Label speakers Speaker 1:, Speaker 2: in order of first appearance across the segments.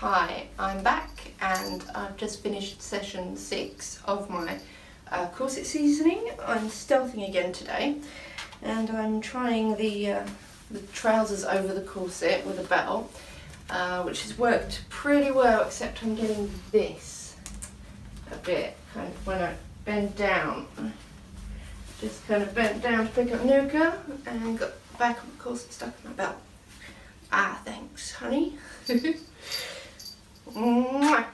Speaker 1: Hi, I'm back and I've just finished session 6 of my corset seasoning. I'm stealthing again today and I'm trying the trousers over the corset with a belt, which has worked pretty well, except I'm getting this a bit kind of when I bend down. Just kind of bent down to pick up Nuka and got the back of the corset stuck in my belt. Ah, thanks, honey.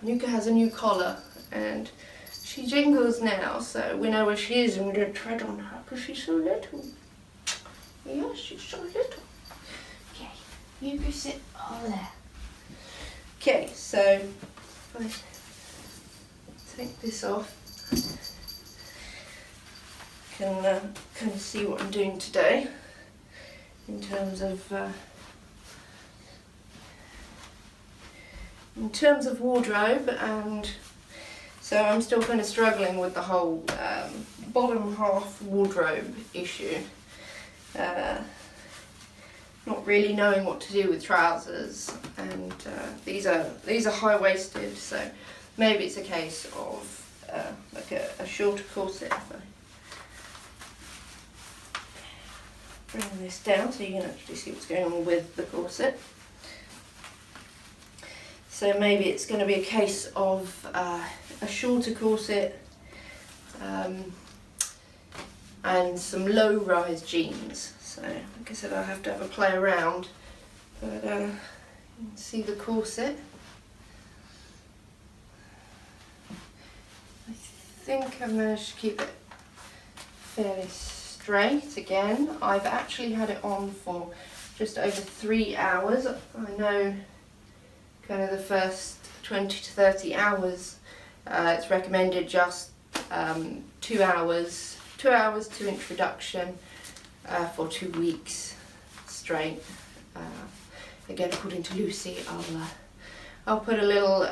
Speaker 1: Nuka has a new collar and she jingles now, so we know where she is and we don't tread on her because she's so little. Yes, she's so little. Okay, you go sit over there. Okay, so if I take this off, I can kind of see what I'm doing today in terms of wardrobe, and so I'm still kind of struggling with the whole bottom half wardrobe issue. Not really knowing what to do with trousers, and these are high-waisted, so maybe it's a case of like a shorter corset. If I bring this down so you can actually see what's going on with the corset. So maybe it's going to be a case of a shorter corset and some low-rise jeans. So, like I said, I'll have to have a play around. But you can see the corset. I think I've managed to keep it fairly straight again. I've actually had it on for just over 3 hours. I know kind of the first 20 to 30 hours, it's recommended just 2 hours to introduction for 2 weeks straight. Again, according to Lucy, I'll put a little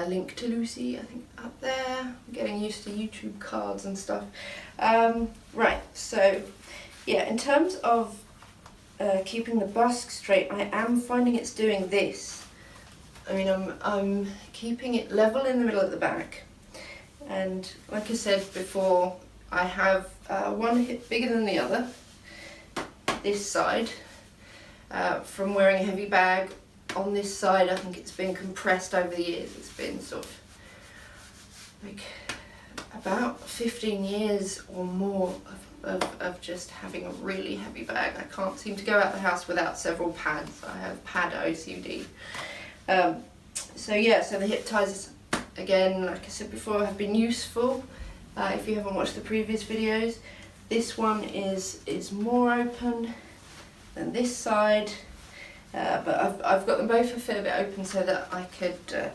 Speaker 1: link to Lucy, I think, up there. I'm getting used to YouTube cards and stuff. Right, so yeah, in terms of keeping the bust straight, I am finding it's doing this. I mean, I'm keeping it level in the middle at the back, and like I said before, I have one hip bigger than the other, this side, from wearing a heavy bag. On this side, I think it's been compressed over the years. It's been sort of like about 15 years or more of just having a really heavy bag. I can't seem to go out the house without several pads. I have pad OCD. So yeah, so the hip ties, again, like I said before, have been useful. If you haven't watched the previous videos, this one is more open than this side, but I've got them both a fair bit open so that I could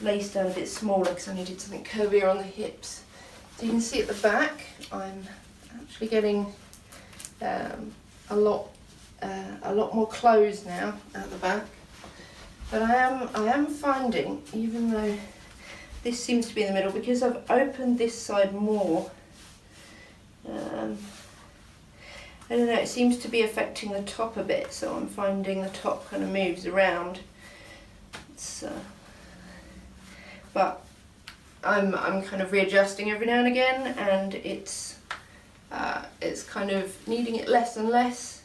Speaker 1: lace down a bit smaller because I needed something curvier on the hips. So you can see at the back, I'm actually getting a lot more clothes now at the back, but I am finding, even though this seems to be in the middle, because I've opened this side more, I don't know, it seems to be affecting the top a bit, so I'm finding the top kind of moves around. But I'm kind of readjusting every now and again, and it's kind of needing it less and less.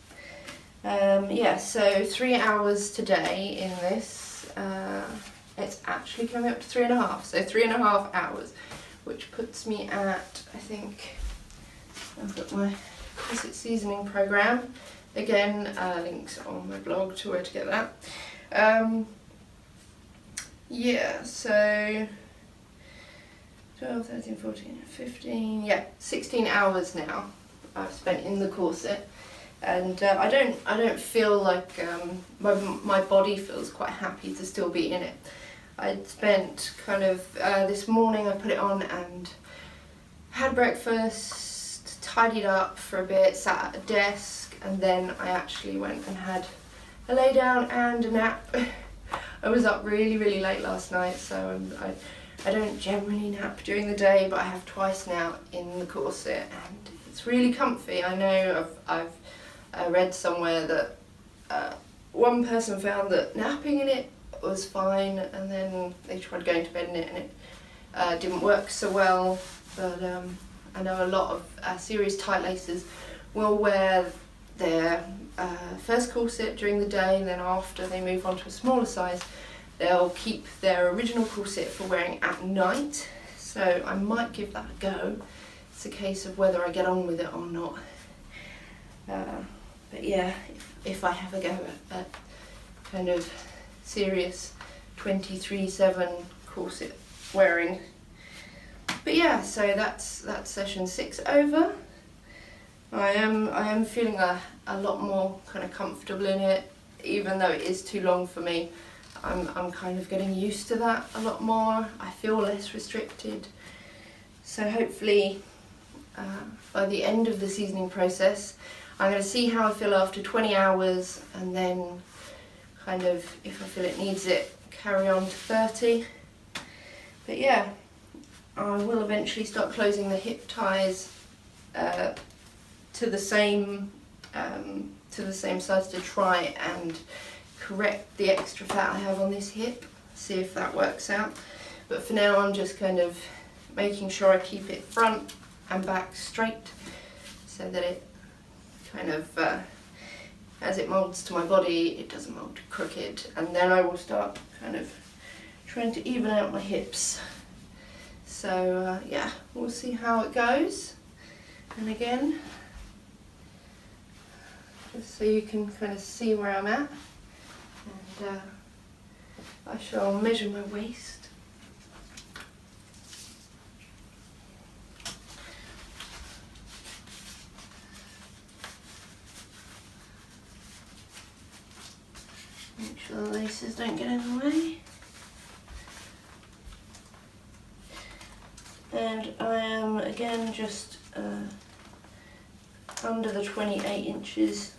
Speaker 1: Yeah, so 3 hours today in this. It's actually coming up to 3.5, so 3.5 hours, which puts me at, I think, I've got my corset seasoning program. Again, links on my blog to where to get that. Yeah, so 12, 13, 14, 15, yeah, 16 hours now I've spent in the corset, and I don't feel like my body feels quite happy to still be in it. I'd spent kind of this morning, I put it on and had breakfast, tidied up for a bit, sat at a desk, and then I actually went and had a lay down and a nap. I was up really late last night, so I don't generally nap during the day, but I have twice now in the corset, and it's really comfy. I know I've read somewhere that one person found that napping in it was fine, and then they tried going to bed in it and it didn't work so well. But I know a lot of serious tight lacers will wear their first corset during the day, and then after they move on to a smaller size, they'll keep their original corset for wearing at night. So I might give that a go. It's a case of whether I get on with it or not. But yeah, if I have a go at kind of serious 23/7 corset wearing. But yeah, so that's session 6 over. I am feeling a lot more kind of comfortable in it, even though it is too long for me. I'm kind of getting used to that a lot more. I feel less restricted. So hopefully by the end of the seasoning process, I'm going to see how I feel after 20 hours, and then kind of, if I feel it needs it, carry on to 30. But yeah, I will eventually start closing the hip ties to the same size to try and correct the extra fat I have on this hip, see if that works out. But for now I'm just kind of making sure I keep it front and back straight, so that it kind of, as it moulds to my body, it doesn't mould crooked, and then I will start kind of trying to even out my hips. So yeah, we'll see how it goes. And again, just so you can kind of see where I'm at, and I shall measure my waist. Make sure the laces don't get in the way. And I am again just under the 28 inches.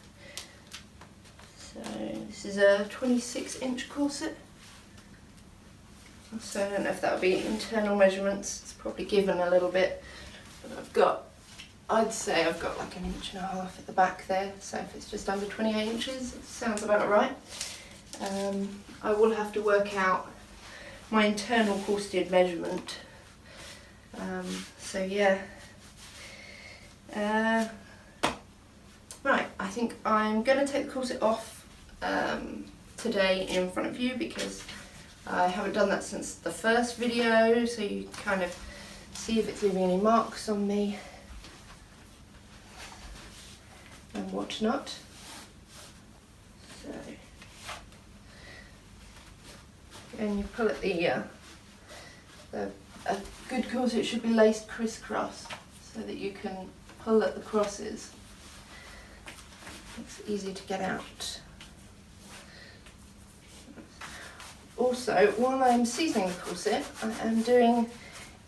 Speaker 1: So this is a 26-inch corset. So I don't know if that would be internal measurements. It's probably given a little bit, but I'd say I've got like 1.5 inches at the back there. So if it's just under 28 inches, it sounds about right. I will have to work out my internal corseted measurement. So yeah. Right, I think I'm going to take the corset off today in front of you, because I haven't done that since the first video, so you kind of see if it's leaving any marks on me and whatnot. So, and you pull at a good corset should be laced crisscross, so that you can pull at the crosses. It's easy to get out. Also, while I'm seasoning the corset, I am doing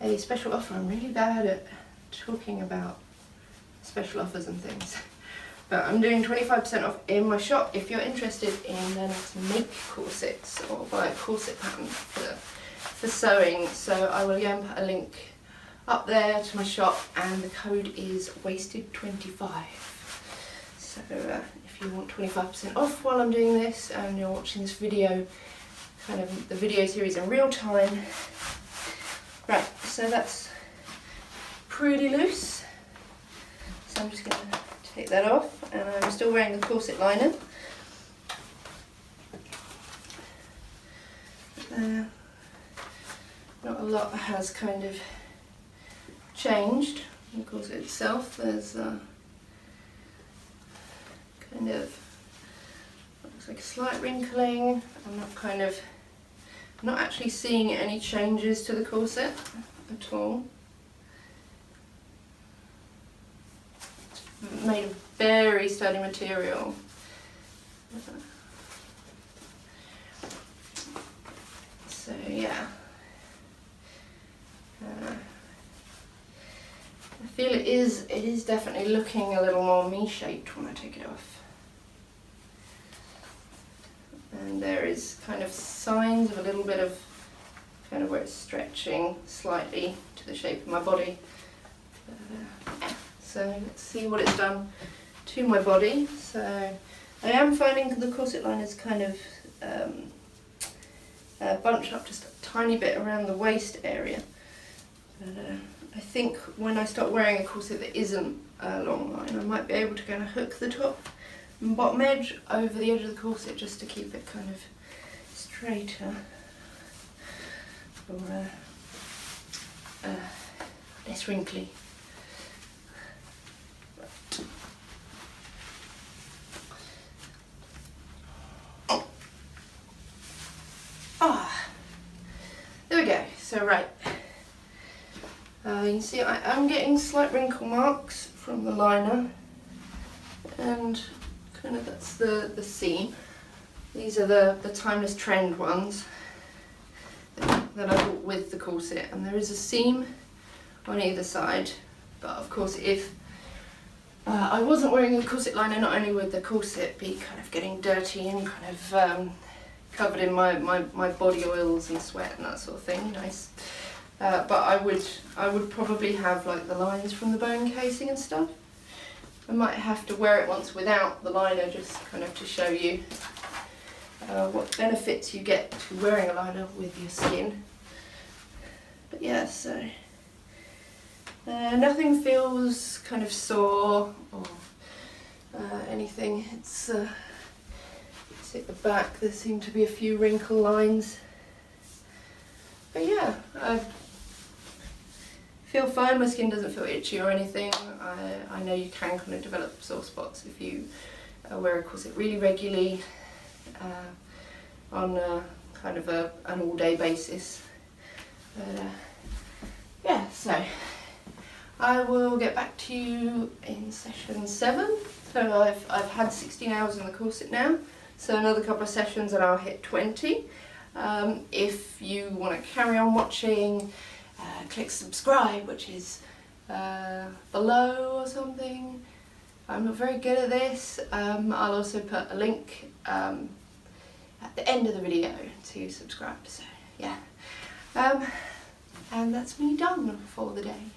Speaker 1: a special offer. I'm really bad at talking about special offers and things. But I'm doing 25% off in my shop if you're interested in learning to make corsets or buy a corset pattern for sewing. So I will again put a link up there to my shop, and the code is wasted25. So if you want 25% off while I'm doing this and you're watching this video, kind of the video series in real time. Right, so that's pretty loose. So I'm just going to take that off, and I'm still wearing the corset liner. Not a lot has kind of changed in the corset itself. There's kind of looks like a slight wrinkling. I'm not actually seeing any changes to the corset at all. It's made of very sturdy material. So yeah, I feel it is definitely looking a little more me-shaped when I take it off. And there is kind of signs of a little bit of kind of where it's stretching slightly to the shape of my body. So let's see what it's done to my body. So I am finding the corset line is kind of bunch up just a tiny bit around the waist area. But I think when I start wearing a corset that isn't a long line, I might be able to kind of hook the top and bottom edge over the edge of the corset just to keep it kind of straighter, or less wrinkly. There we go. So right, you can see I am getting slight wrinkle marks from the liner, and kind of that's the seam. These are the timeless trend ones that I bought with the corset, and there is a seam on either side. But of course, if I wasn't wearing a corset liner, not only would the corset be kind of getting dirty and kind of covered in my body oils and sweat and that sort of thing, nice. But I would probably have like the lines from the bone casing and stuff. I might have to wear it once without the liner, just kind of to show you what benefits you get to wearing a liner with your skin. But yeah, so nothing feels kind of sore or anything. It's at the back, there seem to be a few wrinkle lines. But yeah, I feel fine. My skin doesn't feel itchy or anything. I know you can kind of develop sore spots if you wear a corset really regularly on kind of an all-day basis. But yeah, so I will get back to you in session 7. So I've had 16 hours in the corset now. So another couple of sessions and I'll hit 20. If you want to carry on watching, click subscribe, which is below or something. I'm not very good at this. I'll also put a link at the end of the video to subscribe. So yeah, and that's me done for the day.